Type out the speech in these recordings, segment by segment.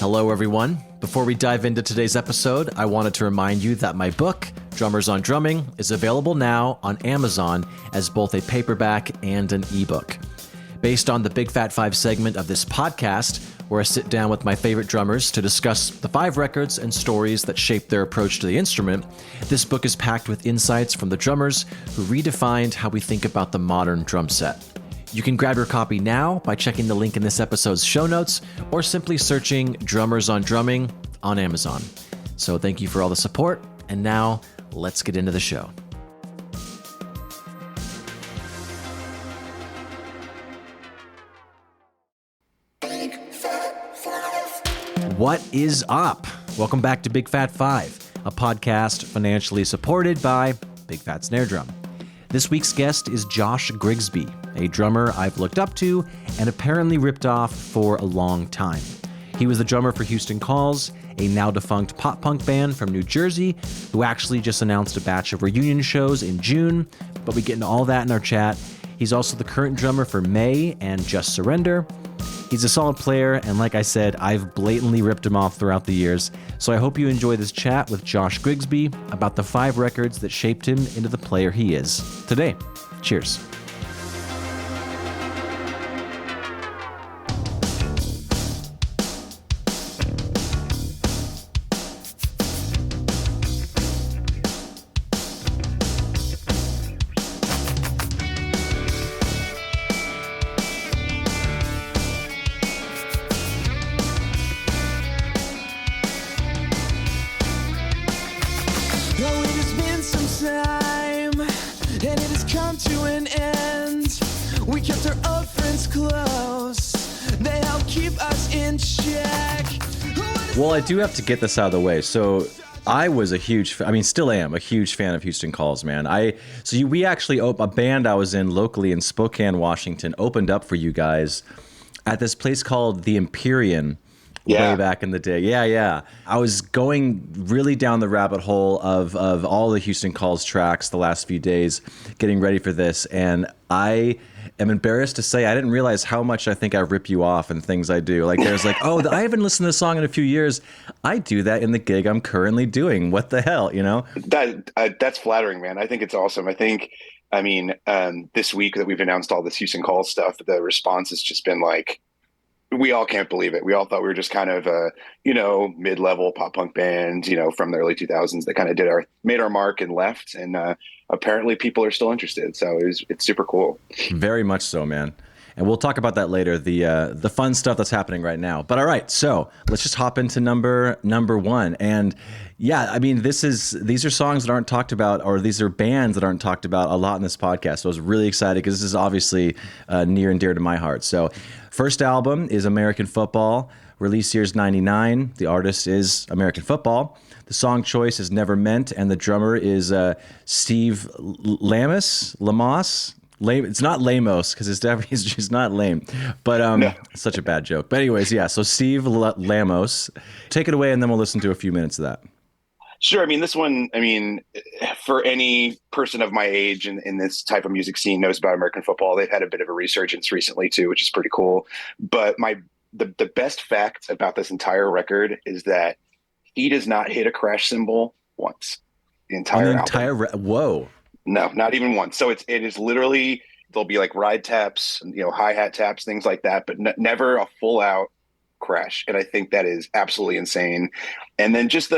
Hello, everyone. Before we dive into today's episode, I wanted to remind you that my book, Drummers on Drumming, is available now on Amazon as both a paperback and an ebook. Based on the Big Fat Five segment of this podcast, where I sit down with my favorite drummers to discuss the 5 records and stories that shaped their approach to the instrument, this book is packed with insights from the drummers who redefined how we think about the modern drum set. You can grab your copy now by checking the link in this episode's show notes or simply searching Drummers on Drumming on Amazon. So thank you for all the support, and now let's get into the show. What is up? Welcome back to Big Fat Five, a podcast financially supported by Big Fat Snare Drum. This week's guest is Josh Grigsby, a drummer I've looked up to and apparently ripped off for a long time. He was the drummer for Houston Calls, a now-defunct pop-punk band from New Jersey, who actually just announced a batch of reunion shows in June, but we get into all that in our chat. He's also the current drummer for May and Just Surrender. He's a solid player, and like I said, I've blatantly ripped him off throughout the years, so I hope you enjoy this chat with Josh Grigsby about the 5 records that shaped him into the player he is today. Cheers. Well, I do have to get this out of the way. So I was still am a huge fan of Houston Calls, man. We actually, a band I was in locally in Spokane, Washington, opened up for you guys at this place called the Empyrean way back in the day. Yeah. I was going really down the rabbit hole of all the Houston Calls tracks the last few days, getting ready for this. And I am embarrassed to say I didn't realize how much I think I rip you off and things I do. Like there's I haven't listened to this song in a few years. I do that in the gig I'm currently doing. What the hell, you know? That's flattering, man. I think it's awesome. This week that we've announced all this Houston Calls stuff, the response has just been like, we all can't believe it. We all thought we were just kind of a, mid-level pop punk band, from the early 2000s that kind of made our mark and left. And apparently people are still interested. So it's super cool. Very much so, man. And we'll talk about that later, the fun stuff that's happening right now. But all right, so let's just hop into number 1. And yeah, these are songs that aren't talked about, or these are bands that aren't talked about a lot in this podcast. So I was really excited because this is obviously near and dear to my heart. So first album is American Football. Release year's 99. The artist is American Football. The song choice is Never Meant, and the drummer is Steve Lamos. It's not Lamos because he's just not lame, but no. It's such a bad joke. But anyways, yeah. So Steve Lamos, take it away, and then we'll listen to a few minutes of that. Sure. This one, for any person of my age in this type of music scene knows about American Football. They've had a bit of a resurgence recently too, which is pretty cool. But the best fact about this entire record is that he does not hit a crash cymbal once. The entire album. Whoa. No, not even once. So it is literally, there'll be like ride taps, hi-hat taps, things like that, but never a full out crash. And I think that is absolutely insane. And then just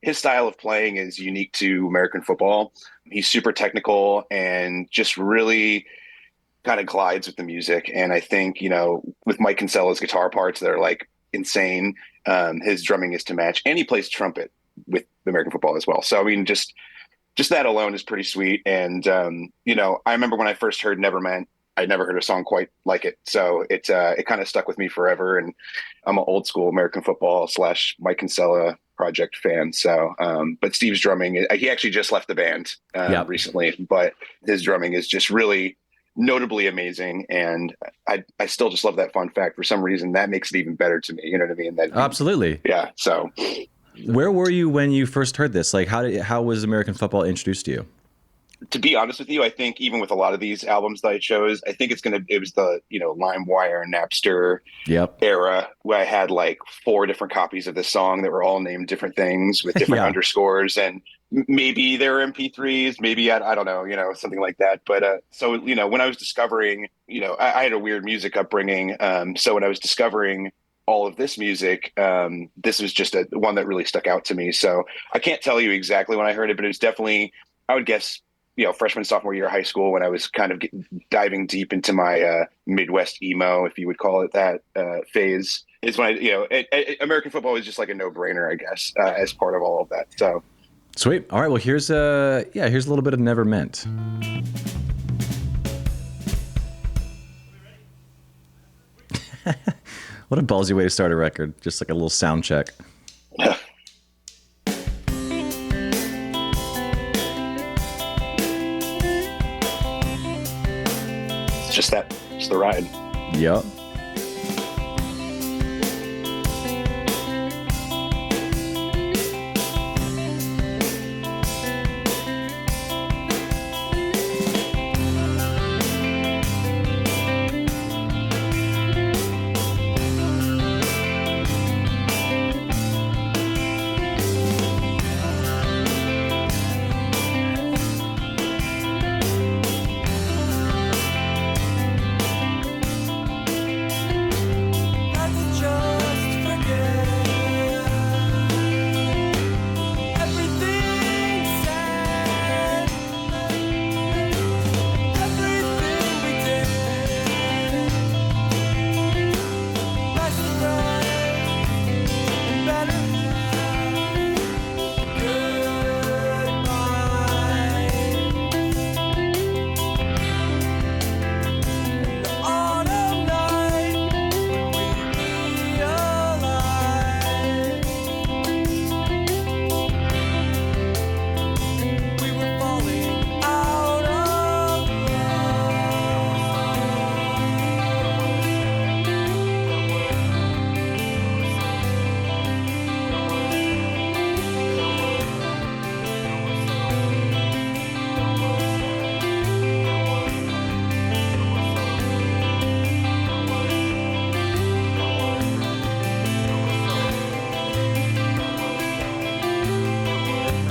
his style of playing is unique to American Football. He's super technical and just really kind of glides with the music. And I think, with Mike Kinsella's guitar parts that are like insane, his drumming is to match. And he plays trumpet with American Football as well. So, just that alone is pretty sweet. And, I remember when I first heard Never Meant, I'd never heard a song quite like it. So it kind of stuck with me forever. And I'm an old school American Football / Mike Kinsella project fan. So, but Steve's drumming, he actually just left the band recently, but his drumming is just really notably amazing. And I still just love that fun fact. For some reason, that makes it even better to me. You know what I mean? Absolutely. Yeah. So where were you when you first heard this? Like, how was American Football introduced to you? To be honest with you, I think even with a lot of these albums that I chose, I think it was the, LimeWire, Napster Yep. era where I had like four different copies of this song that were all named different things with different Yeah. underscores, and maybe they were MP3s, maybe I don't know, something like that. But so when I was discovering, I had a weird music upbringing, so when I was discovering all of this music, this was just one that really stuck out to me. So I can't tell you exactly when I heard it, but it was definitely, I would guess, freshman, sophomore year of high school, when I was kind of diving deep into my Midwest emo, if you would call it that, phase, is when American football is just like a no brainer, I guess, as part of all of that. So Sweet. All right. Well, here's here's a little bit of Never Meant. What a ballsy way to start a record. Just like a little sound check. it's the ride. Yep.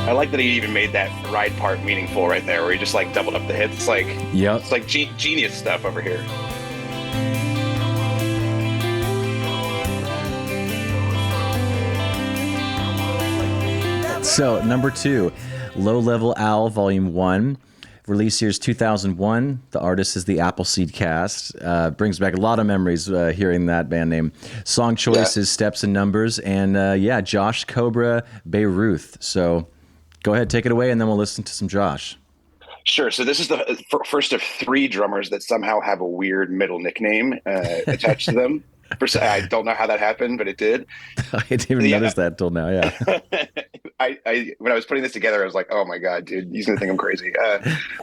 I like that he even made that ride part meaningful right there, where he just like doubled up the hits. Yep. It's like genius stuff over here. So, number 2, Low Level Owl, Volume 1. Release year's 2001. The artist is the Appleseed Cast. Brings back a lot of memories hearing that band name. Song choice is Steps and Numbers. And Josh Cobra Beyruth. So go ahead, take it away, and then we'll listen to some Josh. Sure. So this is the first of 3 drummers that somehow have a weird middle nickname attached to them. I don't know how that happened, but it did. I didn't even notice that till now. Yeah. I when I was putting this together, I was like, "Oh my god, dude, he's gonna think I'm crazy."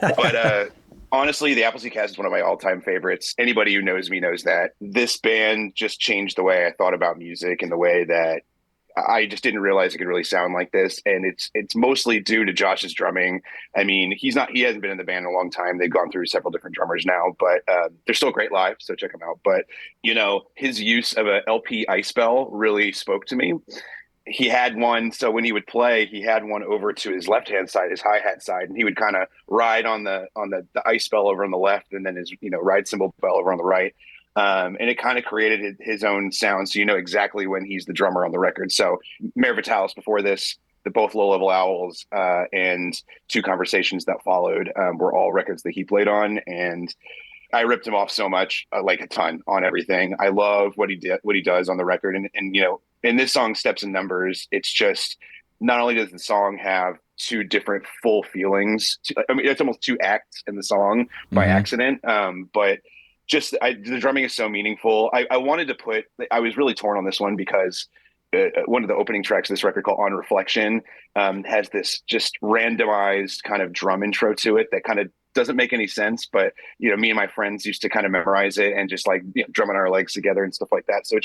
But honestly, the Appleseed Cast is one of my all-time favorites. Anybody who knows me knows that. This band just changed the way I thought about music and the way that I just didn't realize it could really sound like this. And it's mostly due to Josh's drumming. I mean, he hasn't been in the band in a long time. They've gone through several different drummers now, but they're still great live. So check them out. But, his use of a LP ice bell really spoke to me. He had one. So when he would play, he had one over to his left-hand side, his hi-hat side, and he would kind of ride on the ice bell over on the left, and then his, ride cymbal bell over on the right. And it kind of created his own sound. So you know exactly when he's the drummer on the record. So Mayor Vitalis before this, the both Low Level Owls and Two Conversations that followed were all records that he played on. And I ripped him off so much, like a ton on everything. I love what he does on the record. And in this song, Steps and Numbers, it's just, not only does the song have 2 different full feelings, it's almost 2 acts in the song by accident. But the drumming is so meaningful. I wanted to I was really torn on this one because one of the opening tracks of this record, called On Reflection, has this just randomized kind of drum intro to it that kind of doesn't make any sense. But, me and my friends used to kind of memorize it and just like drumming our legs together and stuff like that. So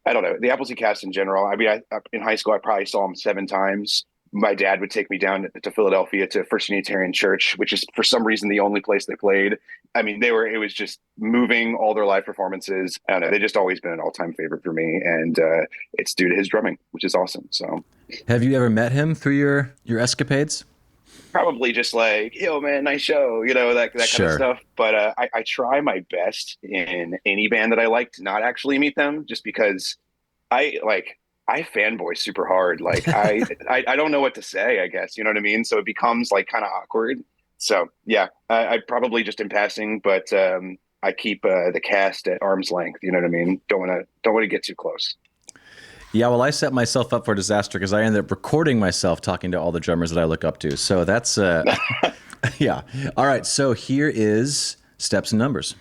I don't know, the Appleseed Cast in general. I mean, in high school, I probably saw them 7 times. my dad would take me down to Philadelphia to First Unitarian Church, which is for some reason the only place they played. I mean, it was just moving, all their live performances. I don't know. They just always been an all-time favorite for me. And it's due to his drumming, which is awesome. So Have you ever met him through your escapades? probably just like, yo, man, nice show, that kind Sure. of stuff. But I try my best in any band that I like to not actually meet them, just because I fanboy super hard. Like I don't know what to say, I guess, you know what I mean? So it becomes like kind of awkward. So yeah, I probably just in passing, but I keep the cast at arm's length. You know what I mean? Don't want to get too close. Yeah, well, I set myself up for disaster because I ended up recording myself talking to all the drummers that I look up to. So that's, yeah. All right, so here is Steps and Numbers.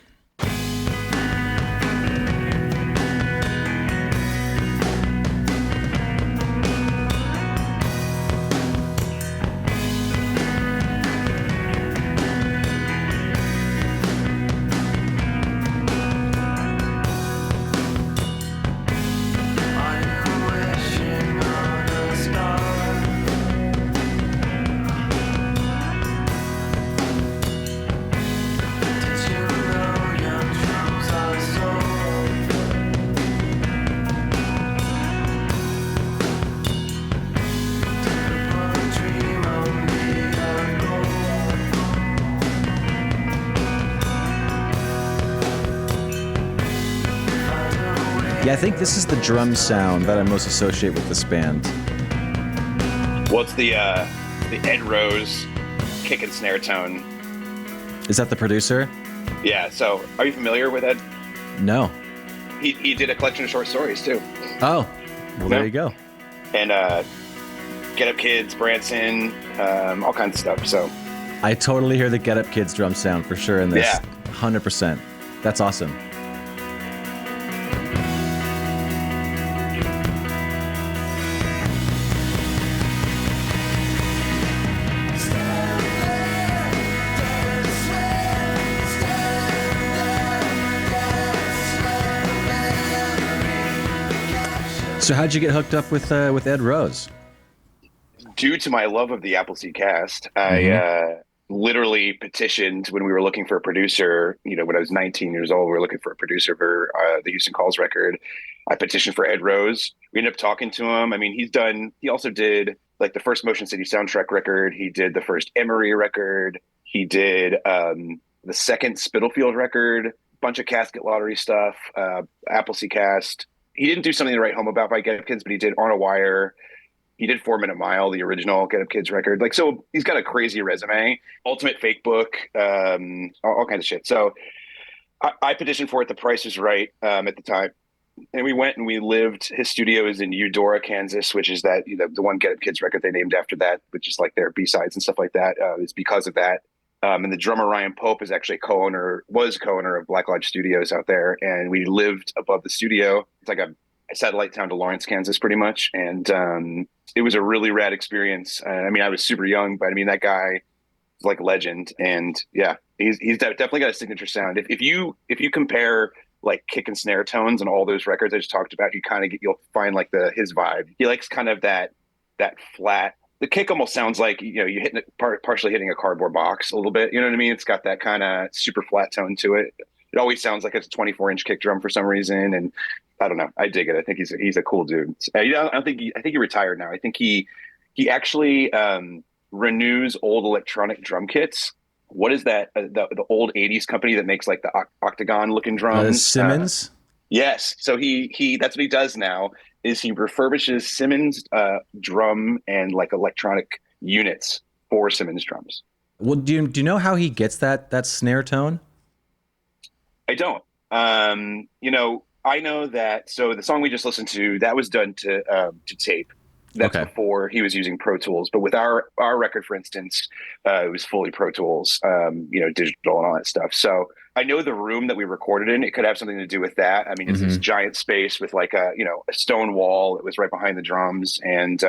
Yeah, I think this is the drum sound that I most associate with this band. Well, it's the Ed Rose kick and snare tone. Is that the producer? Yeah. So are you familiar with Ed? No. He did a collection of short stories too. Oh, well, there you go. And Get Up Kids, Branson, all kinds of stuff. So I totally hear the Get Up Kids drum sound for sure in this. Yeah. 100%. That's awesome. So how'd you get hooked up with Ed Rose? Due to my love of the Appleseed Cast, I literally petitioned when we were looking for a producer. When I was 19 years old, we were looking for a producer for the Houston Calls record. I petitioned for Ed Rose. We ended up talking to him. I mean, he also did like the first Motion City soundtrack record. He did the first Emery record. He did the second Spitalfield record, bunch of Casket Lottery stuff, Appleseed Cast. He didn't do Something to Write Home About by Get Up Kids, but he did On a Wire. He did 4 Minute Mile, the original Get Up Kids record. Like, so he's got a crazy resume. Ultimate Fake Book, all kinds of shit. So I petitioned for it. The price was right at the time. And we went and we lived. His studio is in Eudora, Kansas, which is that, the one Get Up Kids record they named after that, which is like their B-sides and stuff like that. It's because of that. And the drummer Ryan Pope is actually was co-owner of Black Lodge Studios out there. And we lived above the studio. It's like a satellite town to Lawrence, Kansas, pretty much. And it was a really rad experience. I mean, I was super young, but I mean, that guy is like a legend. And yeah, he's definitely got a signature sound. If you compare like kick and snare tones and all those records I just talked about, you'll find like his vibe. He likes kind of that flat. The kick almost sounds like, you're hitting it, partially hitting a cardboard box a little bit. You know what I mean? It's got that kind of super flat tone to it. It always sounds like it's a 24-inch kick drum for some reason. And I don't know. I dig it. I think he's a cool dude. I think he retired now. I think he actually renews old electronic drum kits. What is that? The old 80s company that makes like the octagon looking drums? Simmons? Yes. So he that's what he does now, is he refurbishes Simmons drum and like electronic units for Simmons drums. Well, do you know how he gets that snare tone? I don't. I know that. So the song we just listened to, that was done to tape. That's okay. Before he was using Pro Tools. But with our record, for instance, it was fully Pro Tools, digital and all that stuff. So I know the room that we recorded in, it could have something to do with that. I mean, it's this giant space with like a stone wall. It was right behind the drums and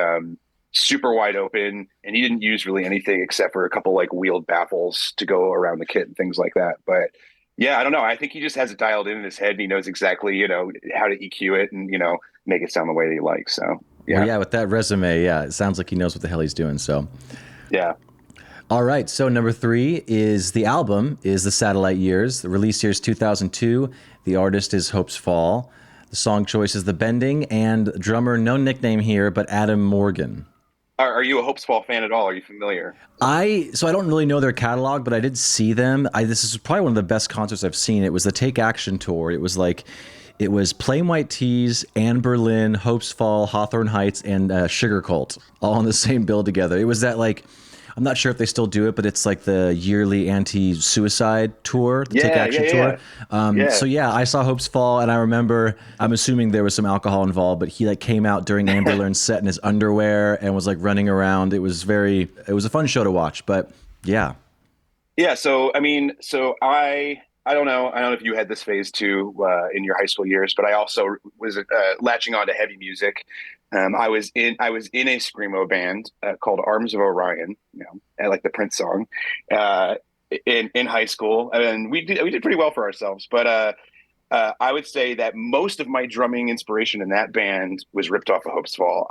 super wide open. And he didn't use really anything except for a couple like wheeled baffles to go around the kit and things like that. But yeah, I don't know. I think he just has it dialed in his head and he knows exactly, how to EQ it and, make it sound the way that he likes. So. Yeah. Well, yeah, with that resume, yeah, it sounds like he knows what the hell he's doing. So, Yeah. all right. So number 3 is the album is The Satellite Years. The release year is 2002. The artist is Hopes Fall. The song choice is The Bending, and drummer, no nickname here, but Adam Morgan. Are you a Hopes Fall fan at all? Are you familiar? I don't really know their catalog, but I did see them. This is probably one of the best concerts I've seen. It was the Take Action tour. It was Plain White T's, Anne Berlin, Hopes Fall, Hawthorne Heights, and Sugar Cult all on the same bill together. It was that, like, I'm not sure if they still do it, but it's like the yearly anti-suicide tour, the Take Action tour. So yeah, I saw Hopes Fall, and I remember, I'm assuming there was some alcohol involved, but he like came out during Anne Berlin's set in his underwear and was like running around. It was a fun show to watch, but yeah. Yeah. So, I mean, I don't know. I don't know if you had this phase too in your high school years, but I also was latching on to heavy music. I was in a screamo band called Arms of Orion. I like the Prince song in high school, and we did pretty well for ourselves. But I would say that most of my drumming inspiration in that band was ripped off of Hopes Fall.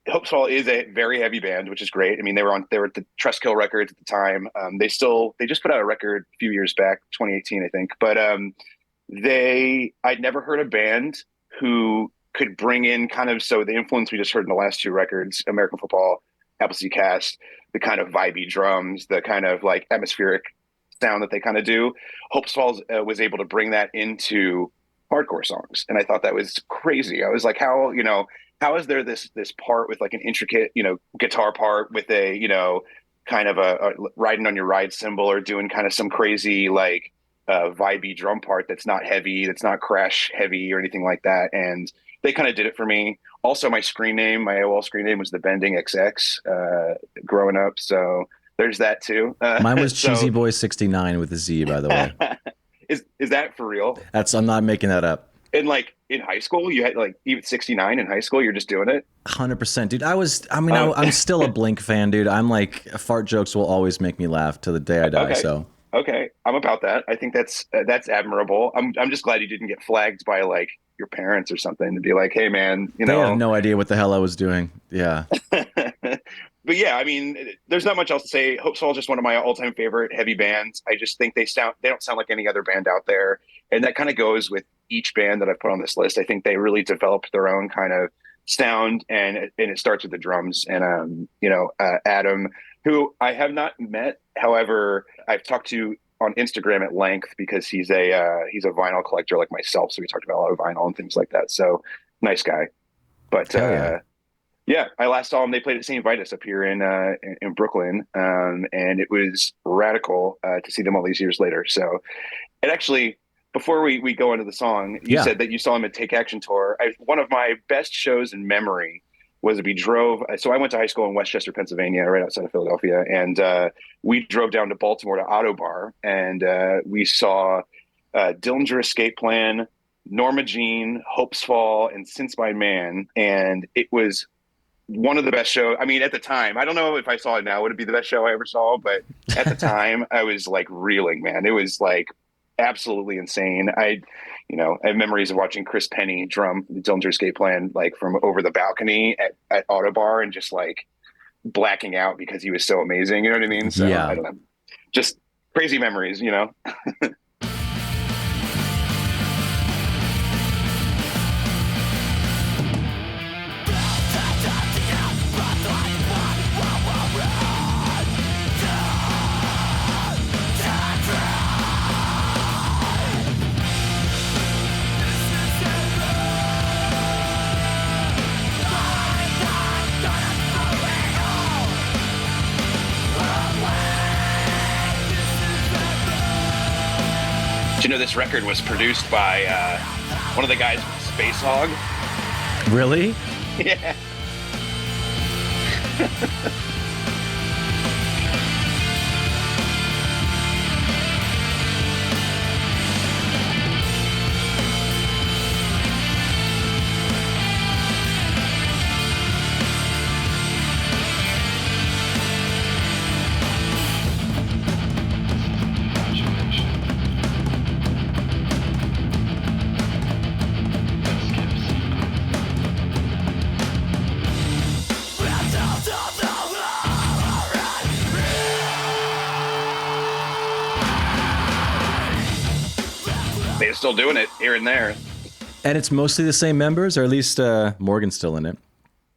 Hopes Fall is a very heavy band, which is great. I mean, they were at the Trustkill Records at the time. They just put out a record a few years back, 2018, I think. But I'd never heard a band who could bring in so the influence we just heard in the last 2 records, American Football, Appleseed Cast, the kind of vibey drums, the kind of like atmospheric sound that they kind of do. Hopes Fall was able to bring that into hardcore songs, and I thought that was crazy. I was like, how is there this part with like an intricate, guitar part with a, kind of a riding on your ride cymbal, or doing kind of some crazy like vibey drum part that's not heavy, that's not crash heavy or anything like that. And they kind of did it for me. Also, my AOL screen name was The Bending XX growing up. So there's that too. Mine was Cheesy Boy 69 with a Z, by the way. Is that for real? I'm not making that up. And like in high school, you had like even 69 in high school, you're just doing it. 100%, dude. I'm still a Blink fan, dude. I'm like, fart jokes will always make me laugh to the day I die. Okay. So okay, I'm about that. I think that's admirable. I'm just glad you didn't get flagged by like your parents or something to be like, hey man, they have no idea what the hell I was doing. Yeah. But yeah, I mean, there's not much else to say. Hopes Fall is just one of my all-time favorite heavy bands. I just think they don't sound like any other band out there, and that kind of goes with each band that I've put on this list. I think they really developed their own kind of sound, and it starts with the drums. And Adam, who I have not met, however, I've talked to on Instagram at length because he's a vinyl collector like myself. So we talked about a lot of vinyl and things like that. So nice guy, but. Yeah, I last saw them. They played at St. Vitus up here in Brooklyn, and it was radical to see them all these years later. So, and actually, before we go into the song, you said that you saw him at Take Action Tour. One of my best shows in memory was we drove. So I went to high school in Westchester, Pennsylvania, right outside of Philadelphia, and we drove down to Baltimore to Autobar, and we saw Dillinger Escape Plan, Norma Jean, Hopes Fall, and Since My Man, and it was one of the best shows. I mean, at the time, I don't know if I saw it now, would it be the best show I ever saw? But at the time, I was like reeling, man. It was like absolutely insane. I have memories of watching Chris Penny drum the Dillinger Escape Plan, like from over the balcony at Autobar, and just like blacking out because he was so amazing. You know what I mean? So I don't know, just crazy memories, Do you know this record was produced by one of the guys from Space Hog? Really? Yeah. still doing it here and there. And it's mostly the same members, or at least Morgan's still in it.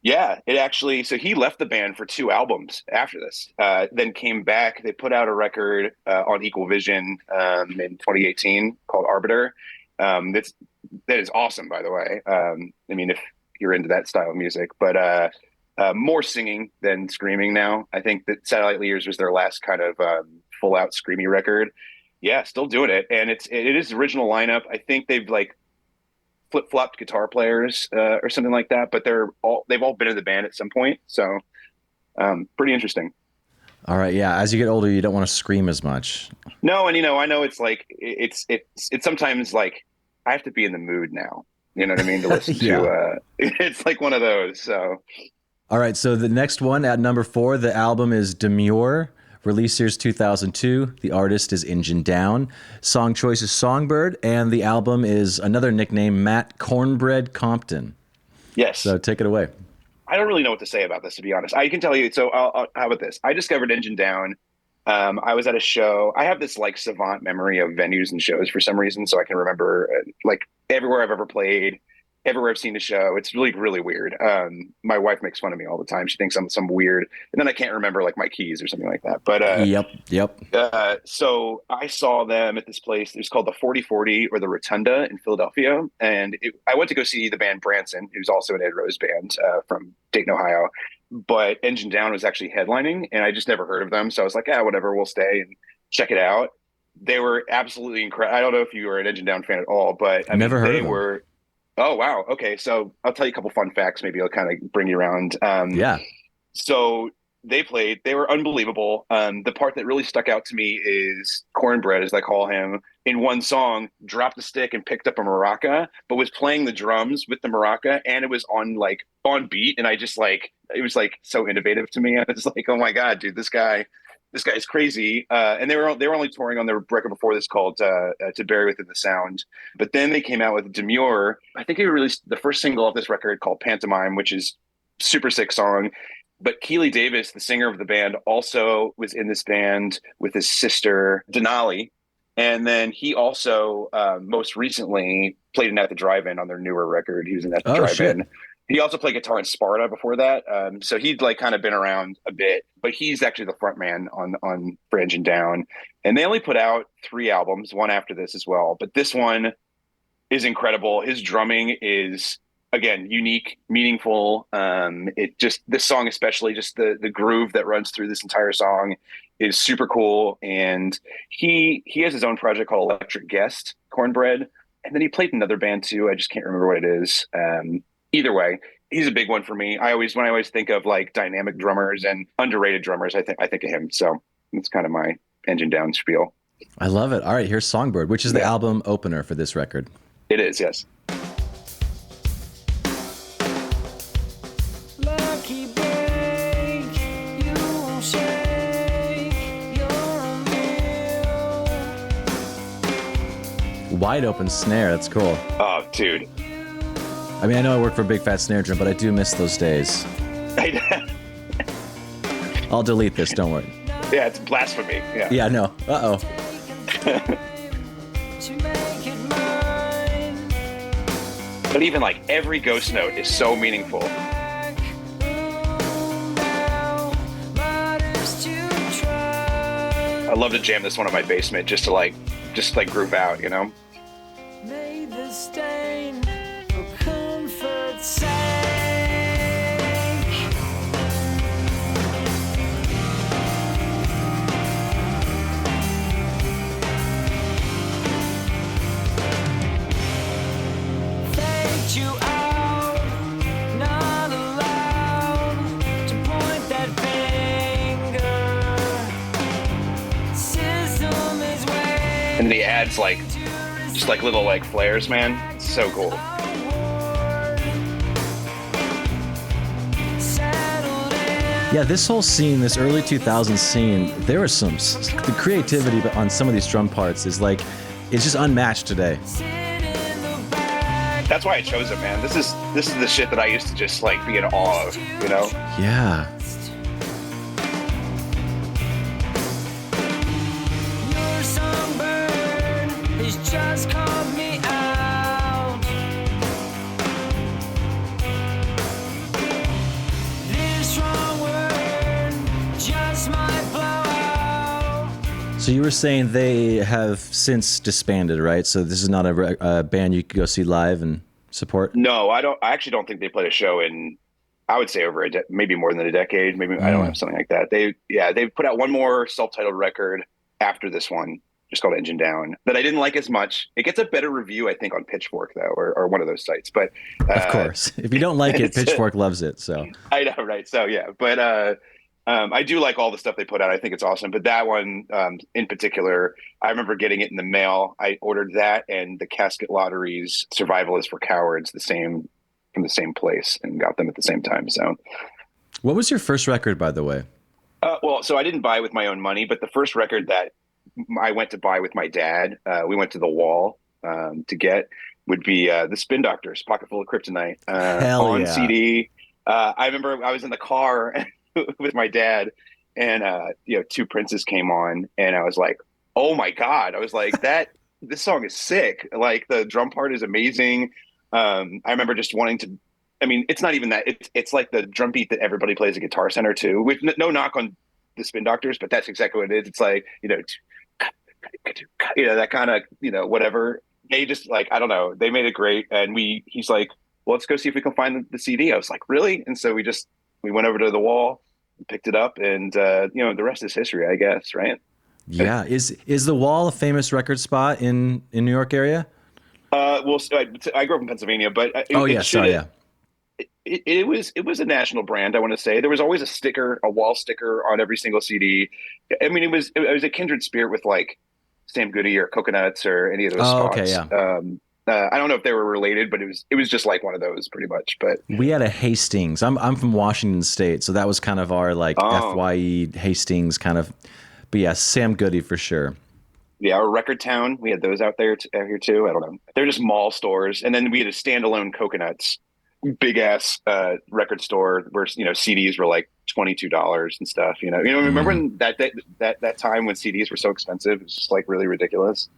Yeah, it actually. So he left the band for 2 albums after this. Then came back. They put out a record on Equal Vision in 2018 called Arbiter. That is awesome, by the way. I mean, if you're into that style of music, but more singing than screaming now. I think that Satellite Leaders was their last kind of full out screamy record. Yeah, still doing it, and it is original lineup. I think they've like flip-flopped guitar players or something like that, but they've all been in the band at some point, so pretty interesting. All right, yeah. As you get older, you don't want to scream as much. No, and I know it's like it's sometimes like I have to be in the mood now. You know what I mean? To listen to it's like one of those. So, all right. So the next one at number 4, the album is Demure. Release year's 2002. The artist is Engine Down. Song choice is Songbird, and the album is another nickname, Matt Cornbread Compton. Yes. So take it away. I don't really know what to say about this, to be honest. I can tell you. So how about this? I discovered Engine Down. I was at a show. I have this like savant memory of venues and shows for some reason, so I can remember like everywhere I've ever played, everywhere I've seen a show. It's really, really weird. My wife makes fun of me all the time. She thinks I'm some weird, and then I can't remember like my keys or something like that. But yep. So I saw them at this place. It was called the 4040 or the Rotunda in Philadelphia, and I went to go see the band Branson, who's also an Ed Rose band from Dayton, Ohio. But Engine Down was actually headlining, and I just never heard of them. So I was like, whatever, we'll stay and check it out. They were absolutely incredible. I don't know if you were an Engine Down fan at all, but I never mean, heard they of them. were. Oh, wow. Okay. So I'll tell you a couple fun facts. Maybe I'll kind of bring you around. Yeah. So they were unbelievable. The part that really stuck out to me is Cornbread, as I call him, in one song, dropped the stick and picked up a maraca, but was playing the drums with the maraca, and it was on beat. And I just it was like so innovative to me. I was like, oh my God, dude, this guy is crazy. And they were only touring on their record before this called To Bury Within the Sound. But then they came out with Demure. I think they released the first single of this record called Pantomime, which is super sick song. But Keely Davis, the singer of the band, also was in this band with his sister, Denali. And then he also most recently played in At the Drive-In on their newer record. He was in At the Drive-In. Shit. He also played guitar in Sparta before that. So he'd like kind of been around a bit, but he's actually the front man on for Engine Down. And they only put out 3 albums, one after this as well. But this one is incredible. His drumming is, again, unique, meaningful. This song, especially just the groove that runs through this entire song is super cool. And he has his own project called Electric Guest, Cornbread. And then he played in another band too. I just can't remember what it is. Either way, he's a big one for me. When I always think of like dynamic drummers and underrated drummers, I think of him. So it's kind of my Engine Down spiel. I love it. All right, here's Songbird, which is the album opener for this record. It is, yes. Wide open snare. That's cool. Oh, dude. I mean, I know I work for Big Fat Snare Drum, but I do miss those days. I'll delete this. Don't worry. Yeah, it's blasphemy. Yeah. Yeah, no. Uh-oh. But even like every ghost note is so meaningful. I love to jam this one in my basement just to groove out, you know? May the stain for comfort's sake. Fade you out, not allowed to point that finger. System is waiting. And then he adds just little flares, man. It's so cool. Yeah, this whole scene, this early 2000s scene, there was the creativity on some of these drum parts is it's just unmatched today. That's why I chose it, man. This is the shit that I used to just be in awe of, you know? Yeah. Your songbird has just called me So you were saying they have since disbanded, right? So this is not a band you could go see live and support? No, I don't. I actually don't think they played a show in. I would say over maybe more than a decade. Maybe I don't know, Mm. something like that. They put out one more self-titled record after this one, just called Engine Down, that I didn't like as much. It gets a better review, I think, on Pitchfork though, or one of those sites. But Of course. If you don't like it, it's, Pitchfork loves it. So I know, right? So yeah, but I do like all the stuff they put out. I think it's awesome. But that one in particular, I remember getting it in the mail. I ordered that and the Casket Lottery's Survival is for Cowards, the same from the same place, and got them at the same time. So, what was your first record, by the way? well, so I didn't buy it with my own money, but the first record that I went to buy with my dad, we went to the Wall to get, would be the Spin Doctors, Pocket Full of Kryptonite, Hell on yeah. CD. I remember I was in the car with my dad, and Two Princes came on, and I was like, "Oh my god!" I was like, "That this song is sick. Like the drum part is amazing." I remember just wanting to. I mean, it's not even that. It's like the drum beat that everybody plays at Guitar Center too. With no knock on the Spin Doctors, but that's exactly what it is. It's like that kind of whatever. They just like, I don't know. They made it great, and he's like, well, let's go see if we can find the CD. I was like, really? And so we went over to the Wall, picked it up, and the rest is history, I guess, right? Yeah. Is the Wall a famous record spot in New York area? Well, so I grew up in Pennsylvania, but Oh it yeah, should sorry, yeah. it was a national brand. I want to say there was always a sticker, a Wall sticker on every single CD. I mean, it was a kindred spirit with like Sam Goody or Coconuts or any of those Oh, okay, spots. yeah. I don't know if they were related, but it was just like one of those pretty much. But We had a Hastings. I'm from Washington State, so that was kind of our like oh FYE Hastings kind of. But yeah, Sam Goody for sure. yeah, our Record Town, we had those out here too. I don't know. They're just mall stores, and then we had a standalone Coconuts, big ass record store where CDs were like $22 and stuff. Remember Mm. when that time when CDs were so expensive? It was just like really ridiculous.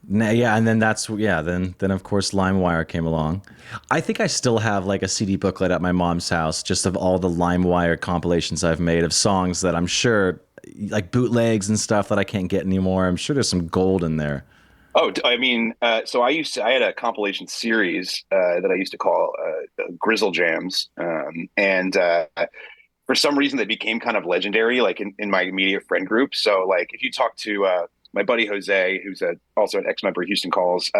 Yeah, and then then of course LimeWire came along. I think I still have like a CD booklet at my mom's house just of all the LimeWire compilations I've made of songs that I'm sure like bootlegs and stuff that I can't get anymore. I'm sure there's some gold in there. Oh, I mean, so I had a compilation series that I used to call Grizzle Jams, and for some reason they became kind of legendary, like in my immediate friend group. So like if you talk to my buddy Jose, who's also an ex-member of Houston Calls,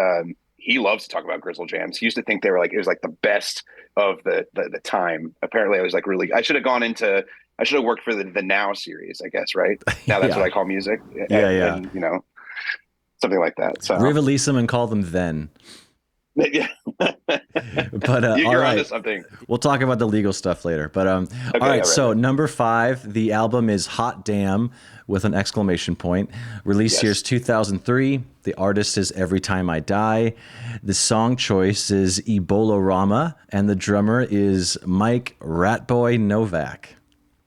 he loves to talk about Grizzle Jams. He used to think they were like, it was like the best of the time. Apparently I was like, really, I should have worked for the Now series, I guess, right? Now that's Yeah, what I call music. yeah, yeah. And something like that. So Re-release them and call them then. yeah, But all you're onto right, something. we'll talk about the legal stuff later. But all Okay, right. all So right. number 5, the album is Hot Damn with an exclamation point. Release year is Yes. 2003. The artist is Every Time I Die. The song choice is Ebola Rama, and the drummer is Mike Ratboy Novak.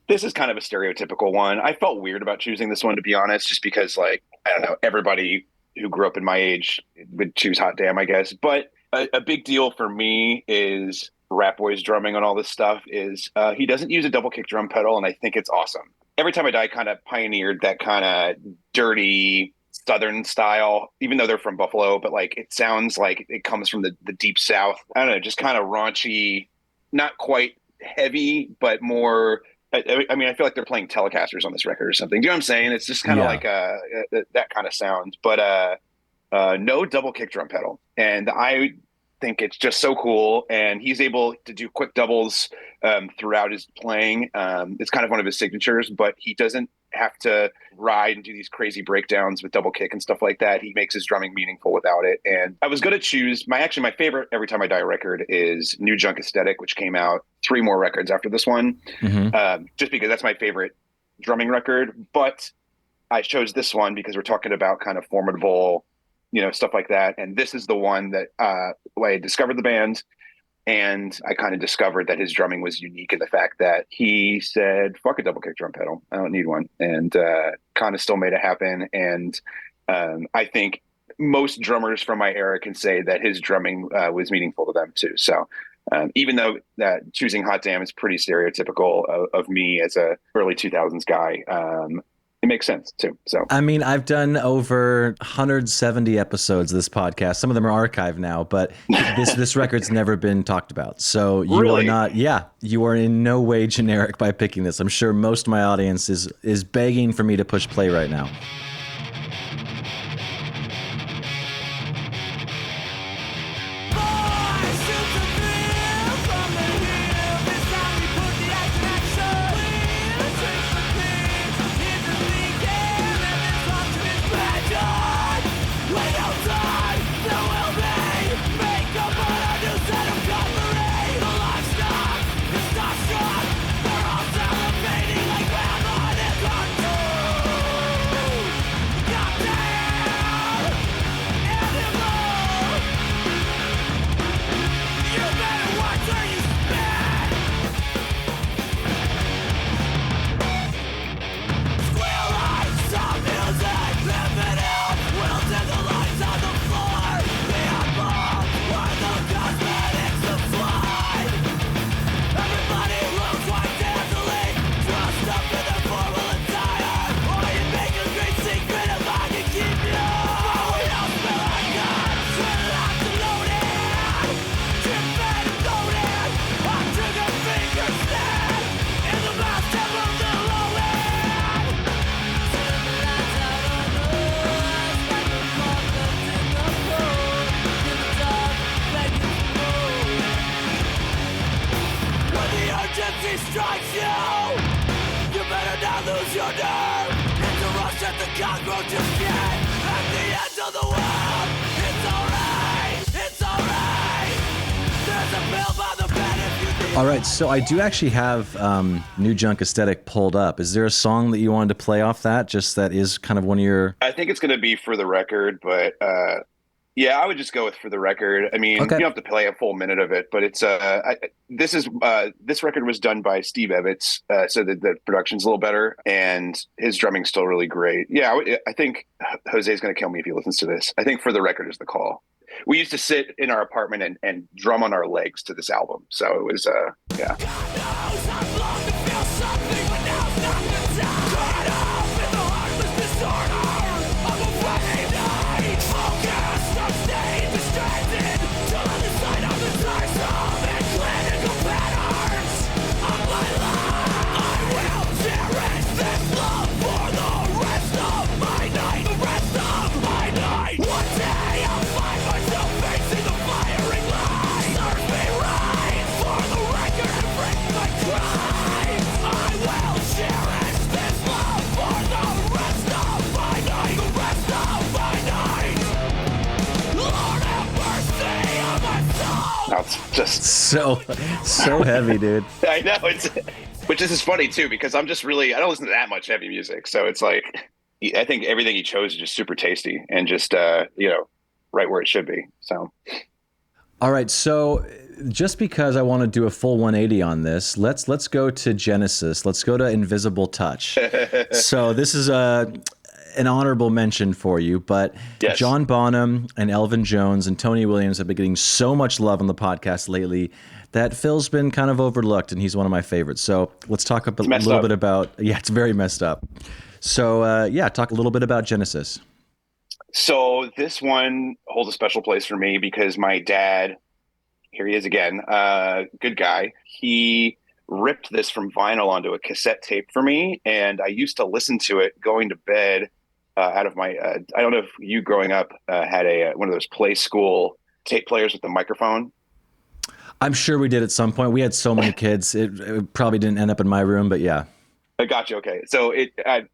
This is kind of a stereotypical one. I felt weird about choosing this one, to be honest, just because, like, I don't know, everybody who grew up in my age would choose Hot Damn, I guess. But a big deal for me is Rat Boy's drumming on all this stuff is he doesn't use a double kick drum pedal, and I think it's awesome. Every Time I Die kind of pioneered that kind of dirty Southern style, even though they're from Buffalo, but like it sounds like it comes from the deep South. I don't know, just kind of raunchy, not quite heavy, but more. I mean, I feel like they're playing Telecasters on this record or something. Do you know what I'm saying? It's just kind of Yeah. like that kind of sound, but no double kick drum pedal. And I think it's just so cool. And he's able to do quick doubles throughout his playing. It's kind of one of his signatures, but he doesn't have to ride and do these crazy breakdowns with double kick and stuff like that. He makes his drumming meaningful without it. And I was going to choose my favorite Every Time I Die record is New Junk Aesthetic, which came out 3 more records after this one, Hmm. just because that's my favorite drumming record. But I chose this one because we're talking about kind of formidable, stuff like that. And this is the one that I discovered the band, and I kind of discovered that his drumming was unique in the fact that he said, fuck a double kick drum pedal. I don't need one. And kind of still made it happen. And I think most drummers from my era can say that his drumming was meaningful to them too. So even though that choosing Hot Damn is pretty stereotypical of me as a early 2000s guy, it makes sense too. So I mean, I've done over 170 episodes of this podcast. Some of them are archived now, but this record's never been talked about. So you are really, not, yeah, you are in no way generic by picking this. I'm sure most of my audience is begging for me to push play right now. Strikes you, you better not lose your nerve. It's a rush that the cockroaches get at the end of the world. It's alright, there's a pill by the bed if you need. All right, so I do actually have New Junk Aesthetic pulled up. Is there a song that you wanted to play off that? Just that is kind of one of your... I think it's going to be For the Record, but yeah, I would just go with For the Record. I mean, Okay. you don't have to play a full minute of it, but it's this record was done by Steve Evans, so the production's a little better, and his drumming's still really great. Yeah, I think Jose's going to kill me if he listens to this. I think For the Record is the call. We used to sit in our apartment and drum on our legs to this album, so it was yeah. No, it's just So heavy, dude. I know which is funny too, because I don't listen to that much heavy music, so it's like I think everything he chose is just super tasty and just right where it should be. So All right, so just because I want to do a full 180 on this, let's go to Genesis. Let's go to Invisible Touch. So this is an honorable mention for you, but yes. John Bonham and Elvin Jones and Tony Williams have been getting so much love on the podcast lately that Phil's been kind of overlooked, and he's one of my favorites. So let's talk a little bit about, it's very messed up. So talk a little bit about Genesis. So this one holds a special place for me because my dad, here he is again, good guy. He ripped this from vinyl onto a cassette tape for me, and I used to listen to it going to bed out of my, I don't know if you growing up had one of those Play School tape players with the microphone. I'm sure we did at some point. We had so many kids. It probably didn't end up in my room, but yeah. I got you. Okay. So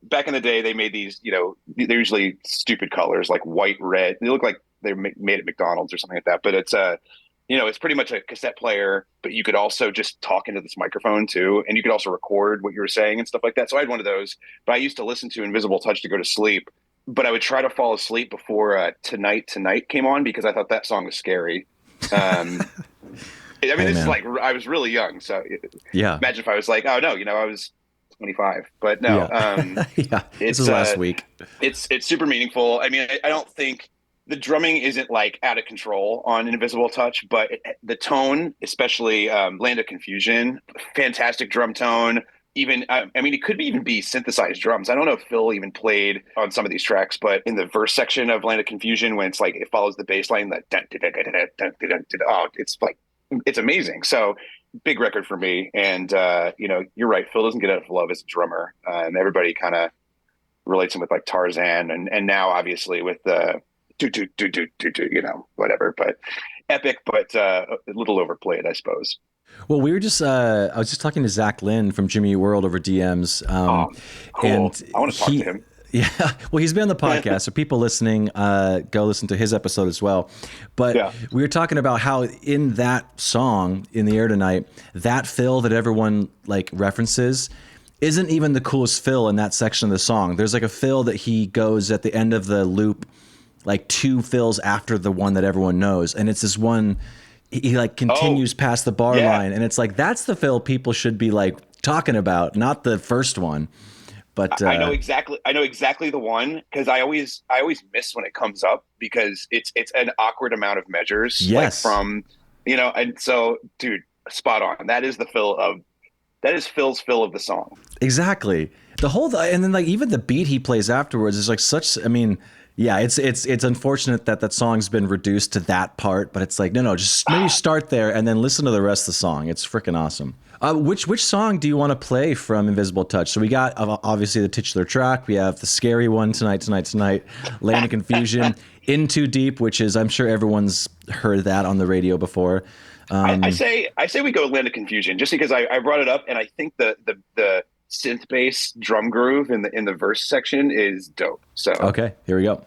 back in the day, they made these, they're usually stupid colors like white, red. They look like they're made at McDonald's or something like that. But it's it's pretty much a cassette player, but you could also just talk into this microphone too. And you could also record what you were saying and stuff like that. So I had one of those, but I used to listen to Invisible Touch to go to sleep, but I would try to fall asleep before Tonight came on because I thought that song was scary. This is like, I was really young. So yeah, imagine if I was like, oh no, I was 25, but no, yeah. This was last week. It's super meaningful. I mean, I don't think the drumming isn't like out of control on Invisible Touch, but the tone, especially Land of Confusion, fantastic drum tone, even I mean, it could even be synthesized drums. I don't know if Phil even played on some of these tracks, but in the verse section of Land of Confusion, when it's like it follows the bass line, oh, it's like it's amazing. So big record for me. And you're right. Phil doesn't get enough love as a drummer, and everybody kind of relates him with like Tarzan, and now obviously with the whatever. But epic, but a little overplayed, I suppose. Well, we were just I was just talking to Zach Lynn from Jimmy Eat World over DMs. Cool. And I want to talk to him. Yeah, well, he's been on the podcast, so people listening, go listen to his episode as well. But we were talking about how in that song, In the Air Tonight, that fill that everyone like references isn't even the coolest fill in that section of the song. There's like a fill that he goes at the end of the loop, like 2 fills after the one that everyone knows, and it's this one. He like continues past the bar line, and it's like that's the fill people should be like talking about, not the first one. But I know exactly the one, because I always miss when it comes up, because it's an awkward amount of measures. Yes. Like from and so dude, spot on. That is Phil's fill of the song. Exactly. The whole and then like even the beat he plays afterwards is like such. I mean, yeah, it's unfortunate that song's been reduced to that part, but it's like no, just maybe start there and then listen to the rest of the song. It's freaking awesome. Which song do you want to play from Invisible Touch? So we got obviously the titular track. We have the scary one, Tonight, Land of Confusion, In Too Deep, which is I'm sure everyone's heard that on the radio before. I say we go Land of Confusion just because I brought it up, and I think the synth bass drum groove in the verse section is dope. So okay, here we go.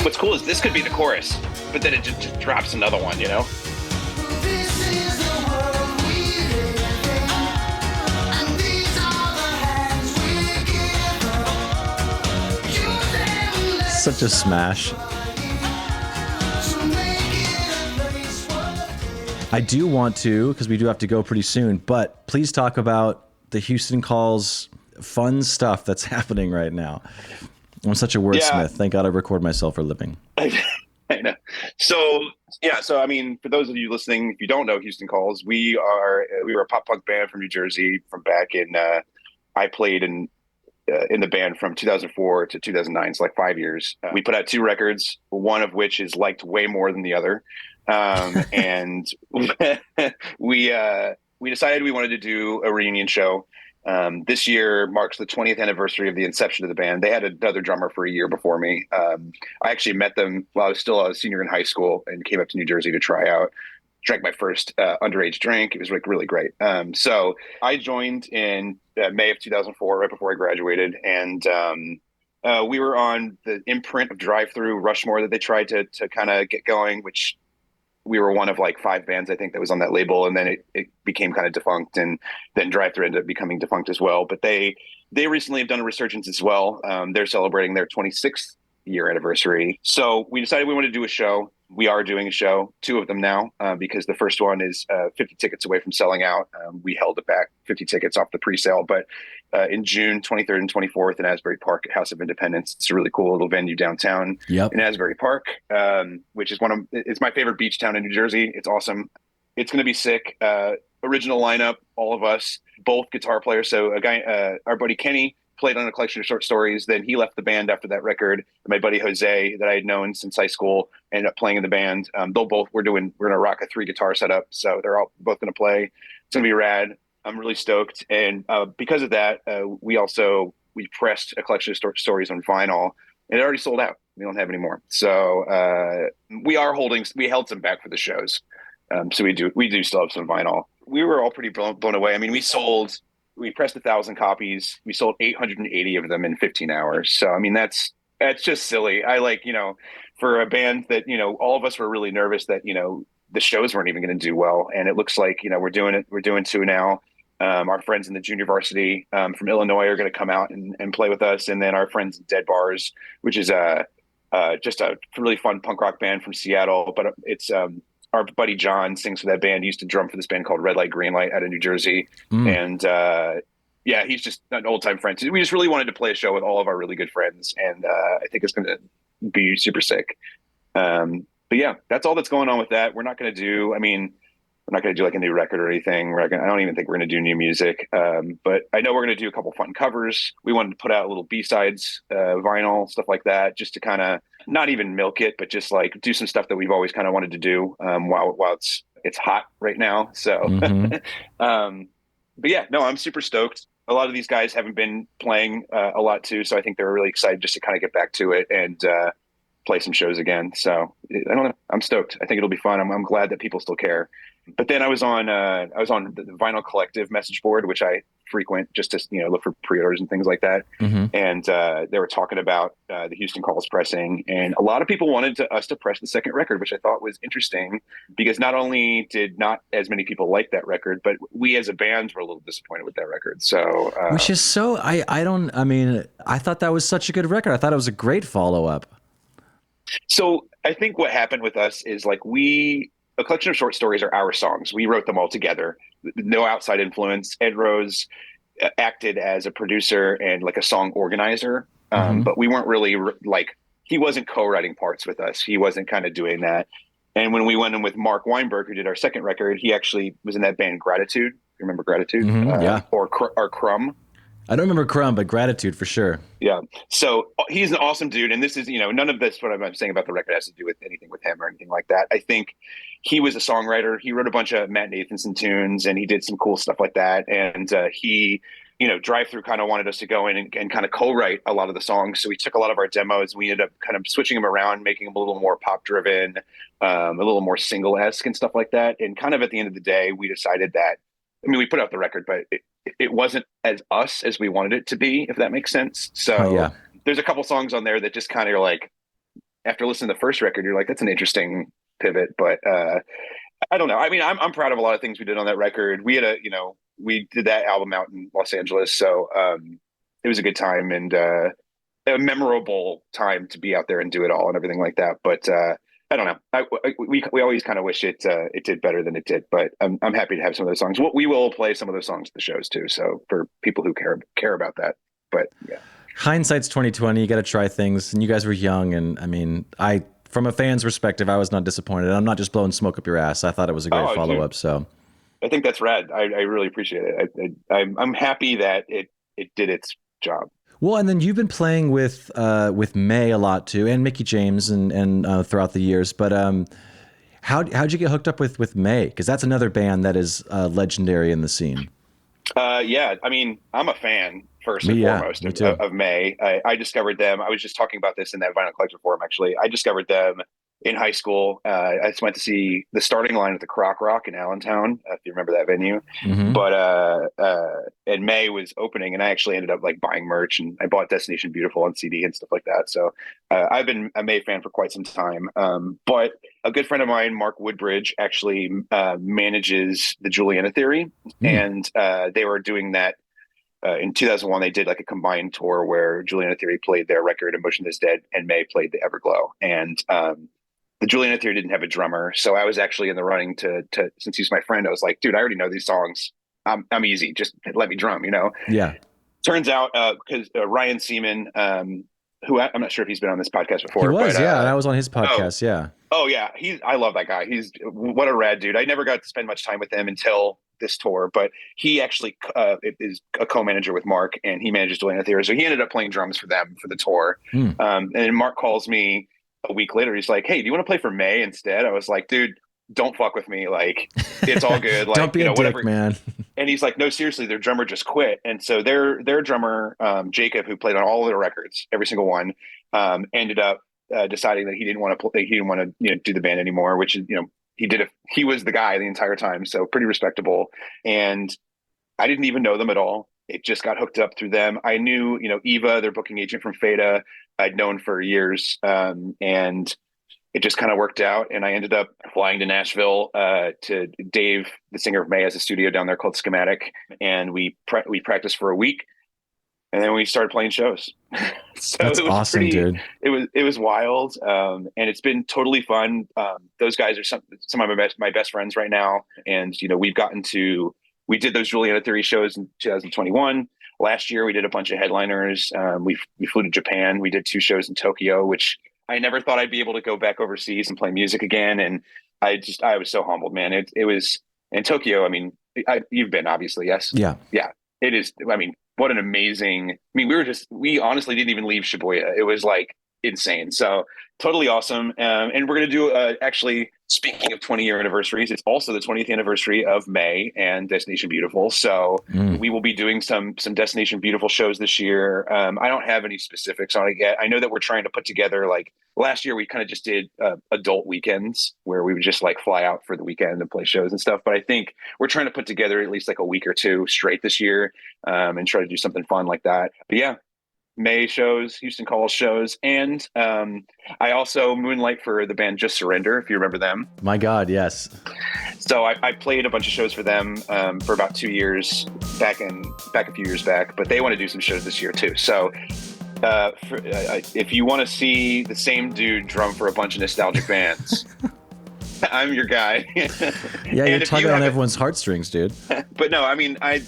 what's cool is this could be the chorus, but then it just drops another one, you know? Such a smash. I do want to, because we do have to go pretty soon, but please talk about the Houston Calls fun stuff that's happening right now. I'm such a wordsmith. Yeah. Thank God I record myself for a living. I know. So I mean, for those of you listening, if you don't know Houston Calls, we were a pop punk band from New Jersey from back in, I played in the band from 2004 to 2009, so like 5 years. We put out 2 records, one of which is liked way more than the other. And we decided we wanted to do a reunion show. This year marks the 20th anniversary of the inception of the band. They had another drummer for a year before me. I actually met them while I was still a senior in high school and came up to New Jersey to try out. Drank my first underage drink. It was like really great. So I joined in May of 2004, right before I graduated. And we were on the imprint of Drive Through Rushmore that they tried to kind of get going, which we were one of like 5 bands, I think, that was on that label. And then it became kind of defunct, and then Drive Through ended up becoming defunct as well. But they recently have done a resurgence as well. They're celebrating their 26th year anniversary. So we decided we wanted to do a show. We are doing a show, 2 of them now, because the first one is 50 tickets away from selling out. We held it back 50 tickets off the pre-sale, but in June 23rd and 24th in Asbury Park at House of Independence. It's a really cool little venue downtown in Asbury Park, which is it's my favorite beach town in New Jersey. It's awesome. It's going to be sick. Original lineup, all of us, both guitar players. So a guy, our buddy Kenny, played on a collection of short stories. Then he left the band after that record. My buddy Jose, that I had known since high we'll ended up playing in the band. We're going to rock a 3 guitar setup. So they're all both going to play. It's going to be rad. I'm really stoked. And because of that, we pressed a collection of stories on vinyl. and it already sold out. We don't have any more. So we held some back for the shows. So we do still have some vinyl. We were all pretty blown away. I mean, we pressed 1,000 copies. We sold 880 of them in 15 hours. So, I mean, that's just silly. I like, for a band that, all of us were really nervous that, the shows weren't even going to do well. And it looks like, we're doing two now. Our friends in the junior varsity from Illinois are going to come out and play with us. And then our friends in Dead Bars, which is just a really fun punk rock band from Seattle. But it's our buddy John sings for that band. He used to drum for this band called Red Light, Green Light out of New Jersey. And yeah, he's just an old time friend. We just really wanted to play a show with all of our really good friends. And I think it's going to be super sick. But yeah, that's all that's going on with that. We're not going to do like a new record or anything. I don't even think we're going to do new music. But I know we're going to do a couple fun covers. We wanted to put out a little B-sides, vinyl, stuff like that, just to kind of not even milk it, but just like do some stuff that we've always kind of wanted to do while it's hot right now. So, but yeah, no, I'm super stoked. A lot of these guys haven't been playing a lot too. So I think they're really excited just to kind of get back to it and play some shows again. So I don't know. I'm stoked. I think it'll be fun. I'm glad that people still care. But then I was on the Vinyl Collective message board, which I frequent just to look for pre-orders and things like that. And they were talking about the Houston Calls pressing, and a lot of people wanted us to press the second record, which I thought was interesting because not only did not as many people like that record, but we as a band were a little disappointed with that record. So which is so I thought that was such a good record. I thought it was a great follow-up. So I think what happened with us is like a collection of short stories are our songs. We wrote them all together, no outside influence. Ed Rose acted as a producer and like a song organizer, but we weren't really he wasn't co-writing parts with us. He wasn't kind of doing that. And when we went in with Mark Weinberg, who did our second record, he actually was in that band Gratitude. You remember Gratitude? Yeah. Or Crumb. I don't remember Crumb, but Gratitude for sure. Yeah. So he's an awesome dude. And this is, none of this, what I'm saying about the record has to do with anything with him or anything like that. I think he was a songwriter. He wrote a bunch of Matt Nathanson tunes and he did some cool stuff like that. And he, Drive Thru kind of wanted us to go in and kind of co-write a lot of the songs. So we took a lot of our demos. We ended up kind of switching them around, making them a little more pop driven, a little more single-esque and stuff like that. And kind of at the end of the day, we decided that, we put out the record, but it wasn't as us as we wanted it to be, if that makes sense. So There's a couple songs on there that just kind of are like, after listening to the first record, you're like, that's an interesting pivot. But I don't know. I'm proud of a lot of things we did on that record. We had we did that album out in Los Angeles. So it was a good time and a memorable time to be out there and do it all and everything like that. But I don't know. We always kind of wish it did better than it did, but I'm happy to have some of those songs. We will play some of those songs at the shows too. So for people who care about that, but yeah. Hindsight's 2020. You got to try things, and you guys were young, and from a fan's perspective, I was not disappointed. I'm not just blowing smoke up your ass. I thought it was a great follow-up. So I think that's rad. I really appreciate it. I'm happy that it did its job. Well, and then you've been playing with May a lot too, and Mickey James, and throughout the years. But how'd you get hooked up with May? Because that's another band that is legendary in the scene. Yeah, I'm a fan first and foremost of May. I discovered them. I was just talking about this in that Vinyl Collector forum. Actually, I discovered them in high school. I just went to see the Starting Line at the Croc Rock in Allentown, if you remember that venue. But and May was opening, and I actually ended up like buying merch, and I bought Destination Beautiful on CD and stuff like that. So I've been a May fan for quite some time. But a good friend of mine, Mark Woodbridge, actually manages the Juliana Theory, and they were doing that. In 2001, they did like a combined tour where Juliana Theory played their record Emotion Is Dead and May played the Everglow. And the Juliana Theory didn't have a drummer. So I was actually in the running to since he's my friend, I was like, dude, I already know these songs. I'm easy. Just let me drum, Yeah. Turns out because Ryan Seaman, who I'm not sure if he's been on this podcast before. He was, but, I was on his podcast, yeah. Oh, yeah. I love that guy. What a rad dude. I never got to spend much time with him until this tour, but he actually is a co-manager with Mark, and he manages Juliana Theory. So he ended up playing drums for them for the tour. And then Mark calls me a week later. He's like, hey, do you want to play for May instead? I was like, dude, don't fuck with me. Like, it's all good. Like, don't be a dick, man. And he's like, no, seriously, their drummer just quit. And so their drummer, Jacob, who played on all of their records, every single one, ended up deciding that he didn't want to play, he didn't want to, do the band anymore, which is, he was the guy the entire time. So pretty respectable. And I didn't even know them at all. It just got hooked up through them. I knew, Eva, their booking agent from Feta, I'd known for years. And it just kind of worked out. And I ended up flying to Nashville to Dave, the singer of May, has a studio down there called Schematic. And we practiced for a week. And then we started playing shows. So that's awesome, dude. It was wild. And it's been totally fun. Those guys are some of my best friends right now. And, we did those Juliana Theory shows in 2021. Last year, we did a bunch of headliners. We flew to Japan. We did 2 shows in Tokyo, which I never thought I'd be able to go back overseas and play music again. And I was so humbled, man. It was in Tokyo. I mean, you've been, obviously. Yes. Yeah. Yeah. It is. I mean, what an amazing, we honestly didn't even leave Shibuya. It was like insane. So totally awesome. And we're going to do actually, speaking of 20-year anniversaries, it's also the 20th anniversary of May and Destination Beautiful. So we will be doing some Destination Beautiful shows this year. I don't have any specifics on it yet. I know that we're trying to put together, like last year, we kind of just did adult weekends where we would just like fly out for the weekend and play shows and stuff. But I think we're trying to put together at least like a week or 2 straight this year and try to do something fun like that. But yeah, May shows, Houston Calls shows, and I also moonlight for the band Just Surrender, if you remember them. My God, yes. So I played a bunch of shows for them for about 2 years back a few years back, but they want to do some shows this year too. So if you want to see the same dude drum for a bunch of nostalgic bands, I'm your guy. Yeah, you're tugging on everyone's heartstrings, dude. But no, I mean, I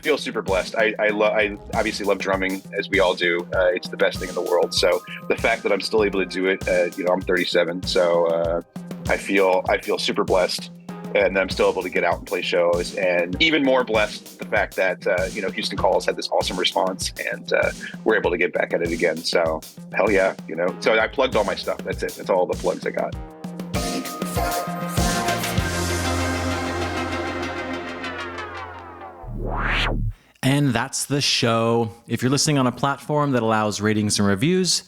feel super blessed. I obviously love drumming, as we all do. It's the best thing in the world. So the fact that I'm still able to do it, I'm 37, so I feel super blessed, and I'm still able to get out and play shows. And even more blessed the fact that Houston Calls had this awesome response, and we're able to get back at it again. So hell yeah, So I plugged all my stuff. That's it. That's all the plugs I got. And that's the show. If you're listening on a platform that allows ratings and reviews,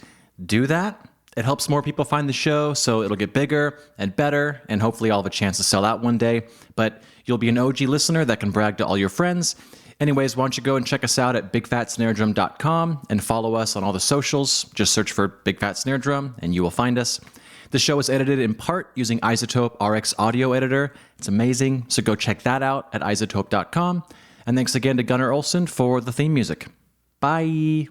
do that. It helps more people find the show, so it'll get bigger and better, and hopefully I'll have a chance to sell out one day. But you'll be an OG listener that can brag to all your friends. Anyways, why don't you go and check us out at bigfatsnaredrum.com and follow us on all the socials. Just search for Big Fat Snare Drum and you will find us. The show is edited in part using iZotope RX Audio Editor. It's amazing, so go check that out at iZotope.com. And thanks again to Gunnar Olsen for the theme music. Bye.